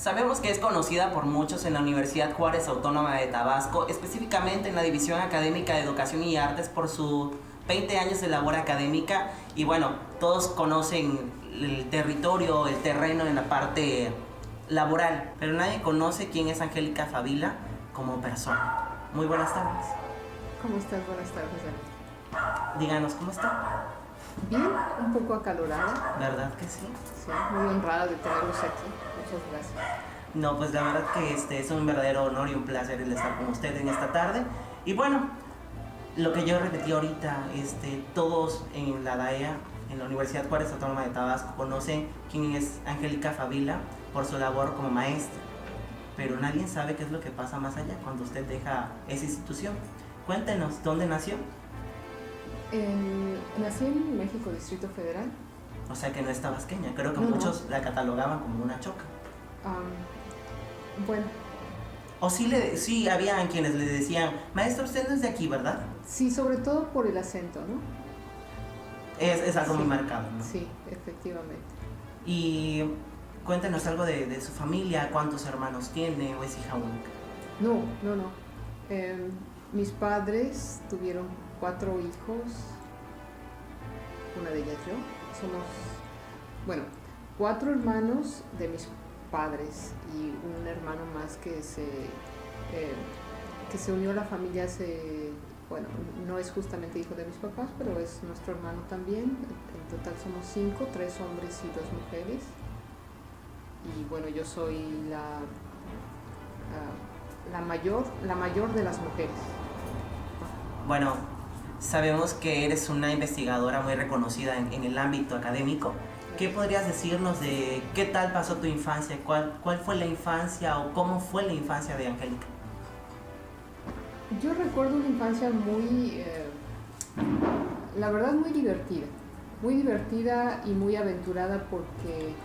Sabemos que es conocida por muchos en la Universidad Juárez Autónoma de Tabasco, específicamente en la División Académica de Educación y Artes por sus 20 años de labor académica. Y bueno, todos conocen el territorio, el terreno en la parte laboral, pero nadie conoce quién es Angélica Favila como persona. Muy buenas tardes. ¿Cómo estás? Buenas tardes, Ana. Díganos, ¿cómo está? Bien, un poco acalorada. ¿Verdad que sí? Sí, muy honrada de tenerlos aquí. Muchas gracias. No, pues la verdad que es un verdadero honor y un placer el estar con usted en esta tarde. Y bueno, lo que yo repetí ahorita, todos en la DAEA, en la Universidad Juárez Autónoma de Tabasco, conocen quién es Angélica Favila por su labor como maestra. Pero nadie sabe qué es lo que pasa más allá cuando usted deja esa institución. Cuéntenos, ¿dónde nació? Nací en México, Distrito Federal. O sea que no es tabasqueña. Creo que No, muchos la catalogaban como una choca. Bueno. O sí habían quienes le decían, maestro, usted no es de aquí, ¿verdad? Sí, sobre todo por el acento, ¿no? Es algo Sí, muy marcado, ¿no? Sí, efectivamente. Y cuéntenos algo de su familia, cuántos hermanos tiene o es hija única. No. Mis padres tuvieron 4 hijos, una de ellas yo. Somos, 4 hermanos de mis padres y un hermano más que se unió a la familia no es justamente hijo de mis papás, pero es nuestro hermano también. En total somos 5, 3 hombres y 2 mujeres. Y bueno, yo soy la mayor de las mujeres. Bueno, sabemos que eres una investigadora muy reconocida en el ámbito académico. ¿Qué podrías decirnos de qué tal pasó tu infancia? ¿Cuál fue la infancia o cómo fue la infancia de Angélica? Yo recuerdo una infancia la verdad muy divertida y muy aventurada porque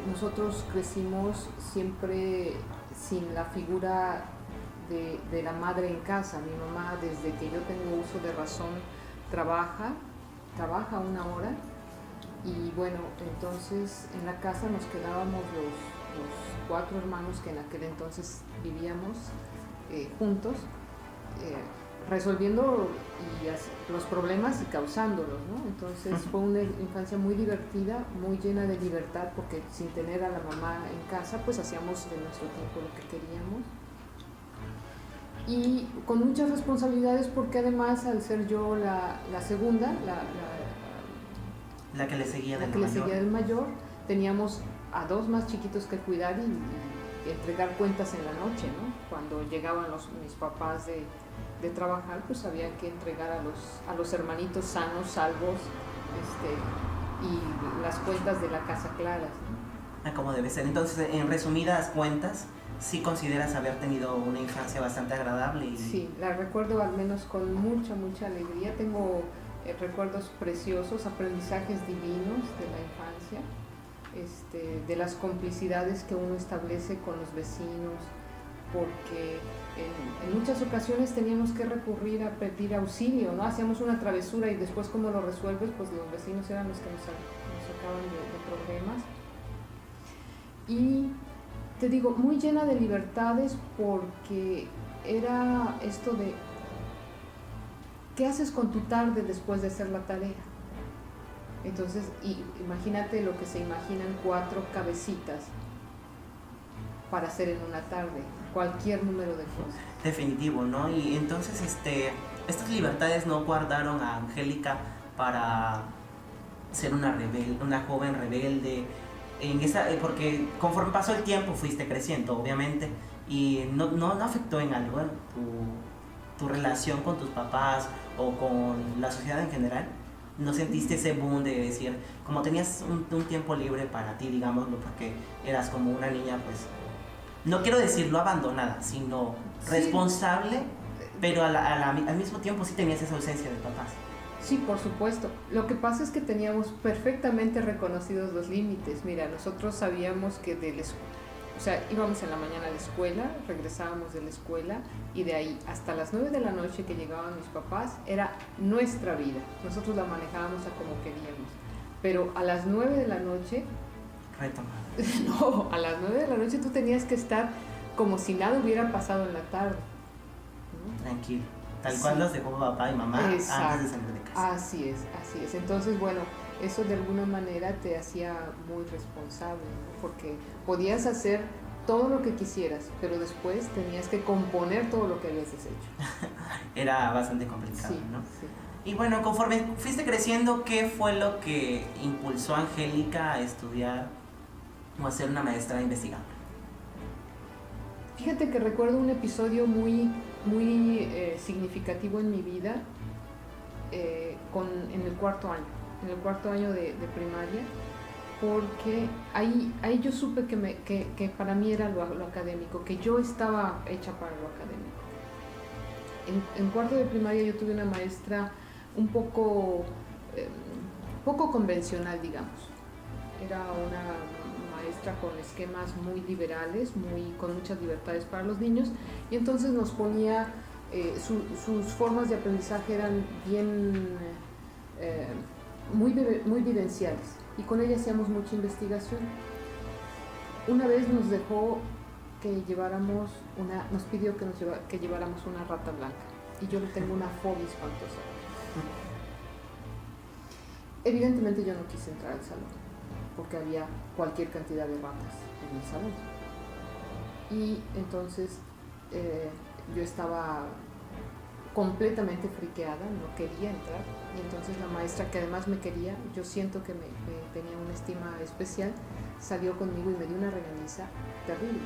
nosotros crecimos siempre sin la figura de la madre en casa. Mi mamá, desde que yo tengo uso de razón, trabaja 1 hora. Y bueno, entonces en la casa nos quedábamos los 4 hermanos que en aquel entonces vivíamos juntos, resolviendo los problemas y causándolos, ¿no? Entonces fue una infancia muy divertida, muy llena de libertad, porque sin tener a la mamá en casa, pues hacíamos de nuestro tiempo lo que queríamos. Y con muchas responsabilidades, porque además, al ser yo la segunda, la que le seguía del mayor, teníamos a 2 más chiquitos que cuidar y entregar cuentas en la noche, ¿no? Cuando llegaban mis papás de trabajar, pues había que entregar a los hermanitos sanos, salvos, y las cuentas de la casa claras, ¿no? Como debe ser. Entonces, en resumidas cuentas, ¿sí consideras haber tenido una infancia bastante agradable? Sí, la recuerdo al menos con mucha alegría. Tengo recuerdos preciosos, aprendizajes divinos de la infancia, de las complicidades que uno establece con los vecinos, porque en muchas ocasiones teníamos que recurrir a pedir auxilio, ¿no? Hacíamos una travesura y después, ¿cómo lo resuelves? Pues los vecinos eran los que nos sacaban de problemas. Y te digo, muy llena de libertades, porque era esto de ¿qué haces con tu tarde después de hacer la tarea? Entonces, imagínate lo que se imaginan 4 cabecitas para hacer en una tarde, cualquier número de cosas. Definitivo, ¿no? Y entonces estas libertades no guardaron a Angélica para ser una joven rebelde, porque conforme pasó el tiempo fuiste creciendo, obviamente, y no afectó en algo tu relación con tus papás o con la sociedad en general. ¿No sentiste ese boom de decir, como tenías un tiempo libre para ti, digámoslo, porque eras como una niña, pues, no quiero decirlo abandonada, sino responsable, sí, pero al mismo tiempo sí tenías esa ausencia de papás? Sí, por supuesto. Lo que pasa es que teníamos perfectamente reconocidos los límites. Mira, nosotros sabíamos que íbamos en la mañana a la escuela, regresábamos de la escuela y de ahí hasta las 9 de la noche que llegaban mis papás era nuestra vida. Nosotros la manejábamos a como queríamos. Pero a las 9 de la noche Retomado. No, a las 9 de la noche tú tenías que estar como si nada hubiera pasado en la tarde, ¿no? Tranquilo. Tal cual los dejó papá y mamá antes de salir de casa. Así es. Entonces, bueno, eso de alguna manera te hacía muy responsable, ¿no? Porque podías hacer todo lo que quisieras, pero después tenías que componer todo lo que habías deshecho. Era bastante complicado, Sí, ¿no? sí. Y bueno, conforme fuiste creciendo, ¿qué fue lo que impulsó a Angélica a estudiar o a ser una maestra investigadora? Fíjate que recuerdo un episodio muy significativo en mi vida en el cuarto año de primaria, porque ahí yo supe que para mí era lo académico, que yo estaba hecha para lo académico. En cuarto de primaria yo tuve una maestra un poco convencional, digamos. Era una maestra con esquemas muy liberales, con muchas libertades para los niños, y entonces nos ponía, sus formas de aprendizaje eran muy vivenciales, y con ella hacíamos mucha investigación. Una vez nos dejó nos pidió que lleváramos una rata blanca, y yo le tengo una fobia espantosa. Evidentemente yo no quise entrar al salón, porque había cualquier cantidad de ratas en el salón. Y entonces yo estaba completamente friqueada, no quería entrar. Y entonces la maestra, que además me quería, yo siento que me tenía una estima especial, salió conmigo y me dio una regañiza terrible.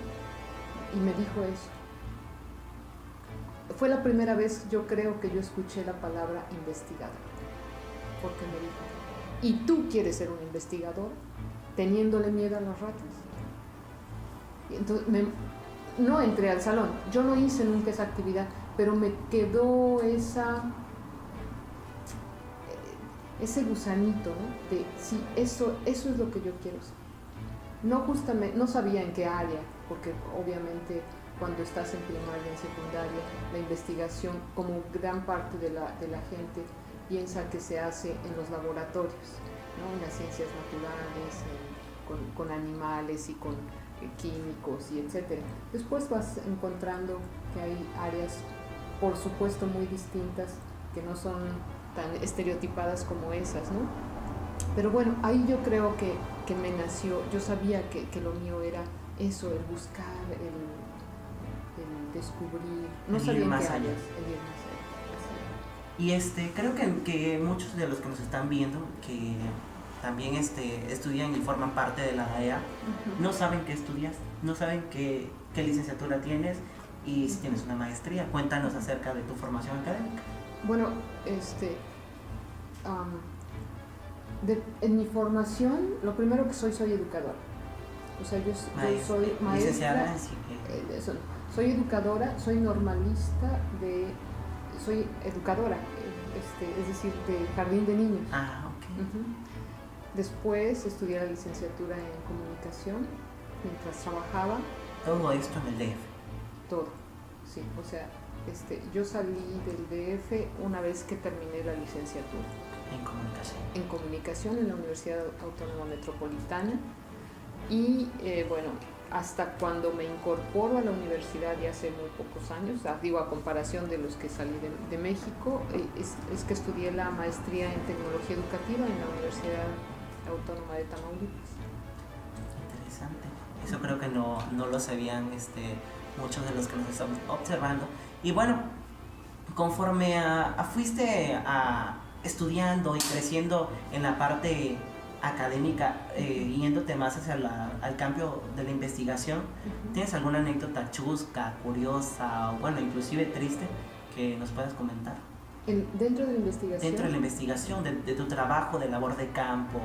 Y me dijo eso. Fue la primera vez, yo creo, que yo escuché la palabra investigador. Porque me dijo, ¿y tú quieres ser un investigador teniéndole miedo a las ratas? Y entonces no entré al salón, yo no hice nunca esa actividad, pero me quedó ese gusanito, ¿no? De sí, eso es lo que yo quiero ser. No sabía en qué área, porque obviamente cuando estás en primaria, en secundaria, la investigación, como gran parte de la gente, piensa que se hace en los laboratorios, ¿no? En las ciencias naturales, con animales y con químicos y etcétera. Después vas encontrando que hay áreas, por supuesto, muy distintas, que no son tan estereotipadas como esas, ¿no? Pero bueno, ahí yo creo que me nació, yo sabía que lo mío era eso, el buscar, el descubrir, no sabía en qué áreas, el ir más allá. Y creo que muchos de los que nos están viendo, que también estudian y forman parte de la AEA, no saben qué estudias, no saben qué licenciatura tienes y si tienes una maestría. Cuéntanos acerca de tu formación académica. Bueno, en mi formación, lo primero que soy educadora. O sea, yo soy maestra, soy educadora, soy normalista soy educadora, es decir, de jardín de niños. Ok. Después estudié la licenciatura en comunicación mientras trabajaba. Todo esto en el DF. Todo, sí. O sea, yo salí del DF una vez que terminé la licenciatura. En comunicación. En comunicación en la Universidad Autónoma Metropolitana. Y bueno, hasta cuando me incorporo a la universidad ya hace muy pocos años, a comparación de los que salí de México, es que estudié la maestría en tecnología educativa en la Universidad Autónoma de Tamaulipas. Interesante. Eso creo que no lo sabían muchos de los que nos están observando. Y bueno, conforme fuiste estudiando y creciendo en la parte académica, yéndote más hacia al cambio de la investigación, ¿tienes alguna anécdota chusca, curiosa o bueno, inclusive triste que nos puedas comentar? ¿Dentro de la investigación? Dentro de la investigación, de tu trabajo, de labor de campo,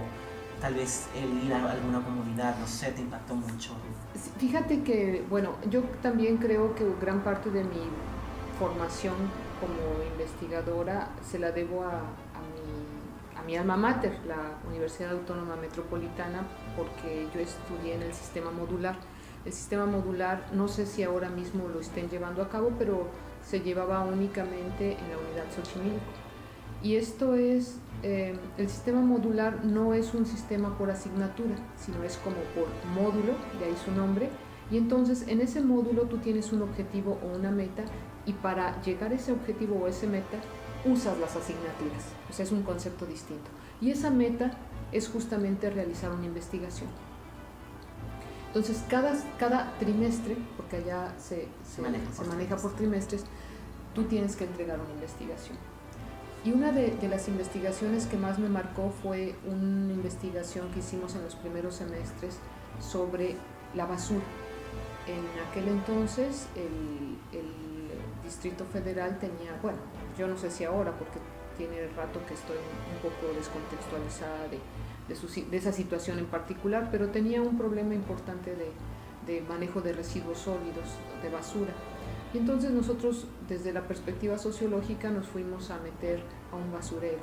tal vez el ir a alguna comunidad, no sé, te impactó mucho. Fíjate que, bueno, yo también creo que gran parte de mi formación como investigadora se la debo a mi alma mater, la Universidad Autónoma Metropolitana, porque yo estudié en el sistema modular. El sistema modular, no sé si ahora mismo lo estén llevando a cabo, pero se llevaba únicamente en la unidad Xochimilco. Y esto es, el sistema modular no es un sistema por asignatura, sino es como por módulo, de ahí su nombre, y entonces en ese módulo tú tienes un objetivo o una meta, y para llegar a ese objetivo o ese meta usas las asignaturas, o sea, es un concepto distinto. Y esa meta es justamente realizar una investigación. Entonces, cada trimestre, porque allá se maneja por trimestres, tú tienes que entregar una investigación. Y una de las investigaciones que más me marcó fue una investigación que hicimos en los primeros semestres sobre la basura. En aquel entonces, el Distrito Federal tenía, bueno, yo no sé si ahora, porque tiene rato que estoy un poco descontextualizada de esa situación en particular, pero tenía un problema importante de manejo de residuos sólidos, de basura. Y entonces nosotros, desde la perspectiva sociológica, nos fuimos a meter a un basurero,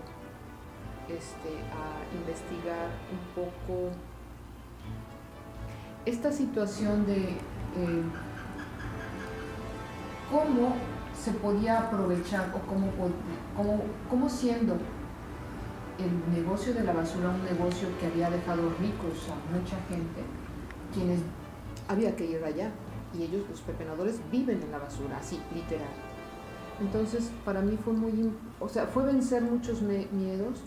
a investigar un poco esta situación de cómo se podía aprovechar o cómo siendo el negocio de la basura un negocio que había dejado ricos a mucha gente, quienes había que ir allá, y ellos, los pepenadores, viven en la basura, así, literal. Entonces, para mí fue fue vencer muchos miedos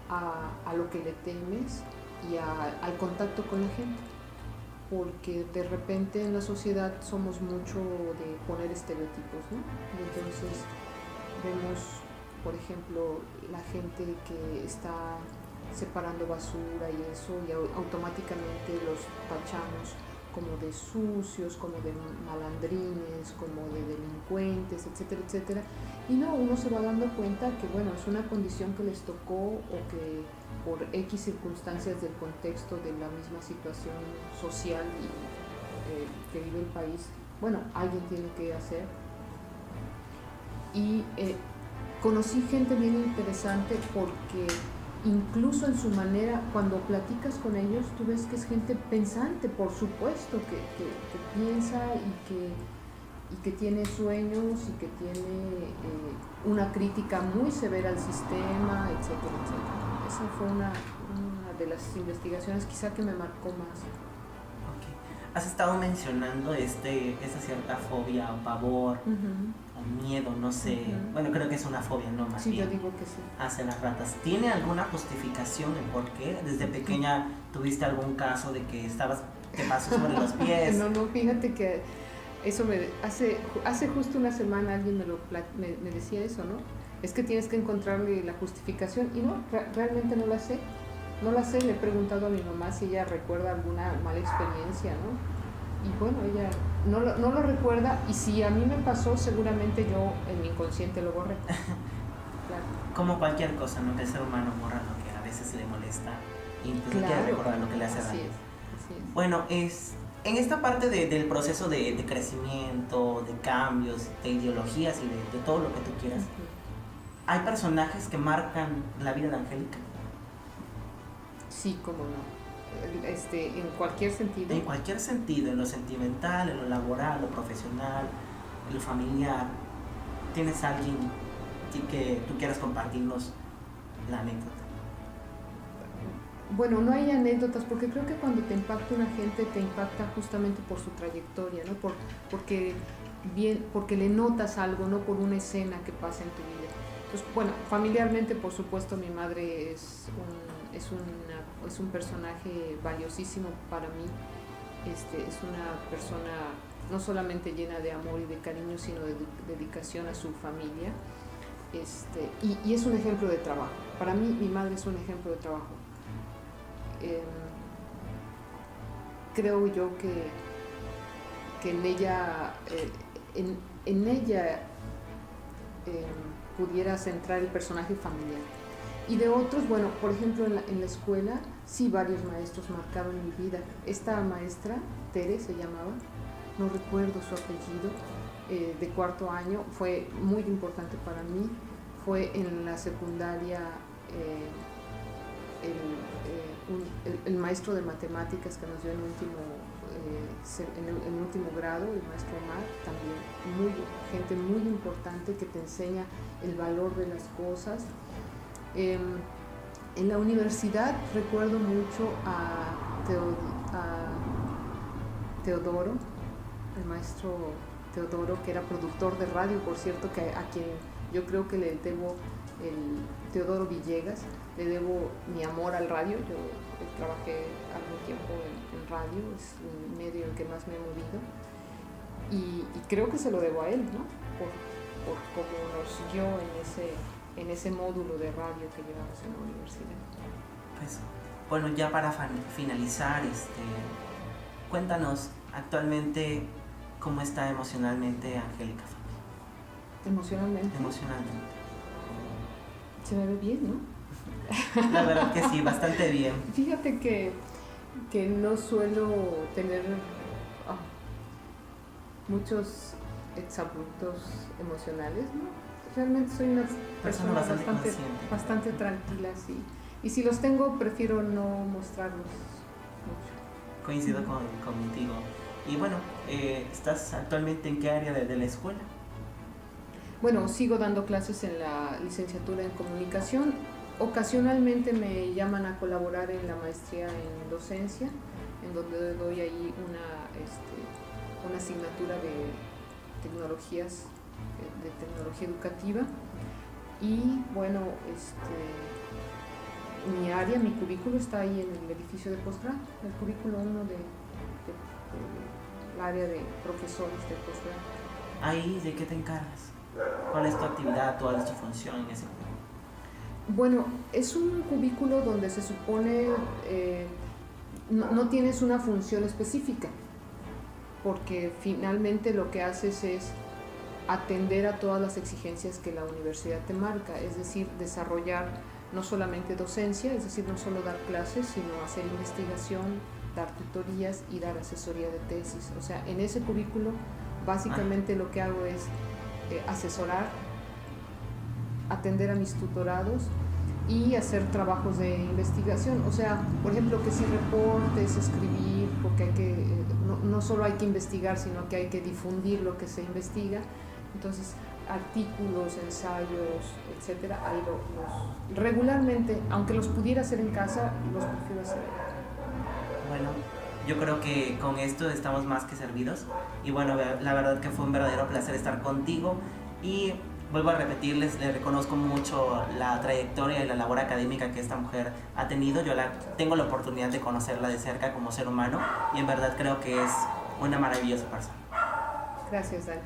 a lo que le temes y al contacto con la gente, porque de repente en la sociedad somos mucho de poner estereotipos, ¿no? Y entonces vemos, por ejemplo, la gente que está separando basura y eso, y automáticamente los tachamos como de sucios, como de malandrines, como de delincuentes, etcétera, etcétera. Y no, uno se va dando cuenta que, bueno, es una condición que les tocó, o que por X circunstancias del contexto de la misma situación social que vive el país, bueno, alguien tiene que hacer. Y conocí gente bien interesante, porque incluso en su manera, cuando platicas con ellos, tú ves que es gente pensante, por supuesto, que piensa y que tiene sueños y que tiene una crítica muy severa al sistema, etcétera, etcétera. Esa fue una de las investigaciones quizá que me marcó más. Okay. Has estado mencionando esa cierta fobia o pavor, o miedo, no sé, bueno, creo que es una fobia, ¿no? Más bien, yo digo que sí. Hacia las ratas. ¿Tiene alguna justificación el por qué? ¿Desde pequeña tuviste algún caso de que te pasó sobre los pies? No, fíjate que eso hace justo una semana alguien me decía eso, ¿no? Es que tienes que encontrarle la justificación, y no, realmente no la sé. No la sé, le he preguntado a mi mamá si ella recuerda alguna mala experiencia, ¿no? Y bueno, ella no lo recuerda, y si a mí me pasó, seguramente yo en mi inconsciente lo borré. Claro. Como cualquier cosa, ¿no? Que el ser humano borra lo que a veces le molesta y pues no quiere recordar lo que le hace daño. Así es. Bueno, en esta parte del proceso de crecimiento, de cambios, de ideologías y de todo lo que tú quieras, ¿hay personajes que marcan la vida de Angélica? Sí, cómo no. En cualquier sentido. En cualquier sentido, en lo sentimental, en lo laboral, lo profesional, en lo familiar. ¿Tienes alguien que tú quieras compartirnos la anécdota? Bueno, no hay anécdotas, porque creo que cuando te impacta una gente, te impacta justamente por su trayectoria, ¿no? Porque le notas algo, no por una escena que pasa en tu vida. Entonces, bueno, familiarmente, por supuesto, mi madre es un personaje valiosísimo para mí. Es una persona no solamente llena de amor y de cariño, sino de dedicación a su familia. Y es un ejemplo de trabajo. Para mí, mi madre es un ejemplo de trabajo. Creo yo que en ella pudiera centrar el personaje familiar. Y de otros, bueno, por ejemplo, en la escuela, sí, varios maestros marcaron mi vida. Esta maestra, Tere se llamaba, no recuerdo su apellido, de cuarto año, fue muy importante para mí. Fue en la secundaria el maestro de matemáticas que nos dio en el último grado, el maestro Omar, también gente muy importante que te enseña el valor de las cosas. En la universidad recuerdo mucho a Teodoro, el maestro Teodoro, que era productor de radio, por cierto, que a quien yo creo que le debo, Teodoro Villegas, le debo mi amor al radio. Yo trabajé algún tiempo en radio, es el medio en que más me he movido, y creo que se lo debo a él, ¿no? Por cómo nos guió en ese módulo de radio que llevamos en la universidad. Pues, bueno, ya para finalizar, cuéntanos actualmente cómo está emocionalmente Angélica Fabi. ¿Emocionalmente? Emocionalmente. Se me ve bien, ¿no? La verdad que sí, bastante bien. Fíjate que no suelo tener muchos exabruptos emocionales, ¿no? Realmente soy una persona bastante tranquila, sí. Y si los tengo, prefiero no mostrarlos mucho. Coincido contigo. Y bueno, ¿estás actualmente en qué área de la escuela? Bueno, sigo dando clases en la licenciatura en comunicación. Ocasionalmente me llaman a colaborar en la maestría en docencia, en donde doy ahí una asignatura de tecnología educativa. Y bueno, mi área, mi cubículo está ahí en el edificio de posgrado, el cubículo 1 del área de profesores de posgrado. ¿Ahí de qué te encargas? ¿Cuál es tu actividad, cuál es tu función en ese cubículo? Bueno, es un cubículo donde se supone no tienes una función específica, porque finalmente lo que haces es atender a todas las exigencias que la universidad te marca, es decir, desarrollar no solamente docencia, es decir, no solo dar clases, sino hacer investigación, dar tutorías y dar asesoría de tesis. O sea, en ese cubículo básicamente lo que hago es asesorar, atender a mis tutorados y hacer trabajos de investigación. O sea, por ejemplo, que si reportes, escribir, porque hay que, no solo hay que investigar, sino que hay que difundir lo que se investiga. Entonces, artículos, ensayos, etcétera, ahí regularmente, aunque los pudiera hacer en casa, los prefiero hacer. Bueno, yo creo que con esto estamos más que servidos. Y bueno, la verdad que fue un verdadero placer estar contigo. Y vuelvo a repetirles, le reconozco mucho la trayectoria y la labor académica que esta mujer ha tenido. Yo tengo la oportunidad de conocerla de cerca como ser humano y en verdad creo que es una maravillosa persona. Gracias, Dani.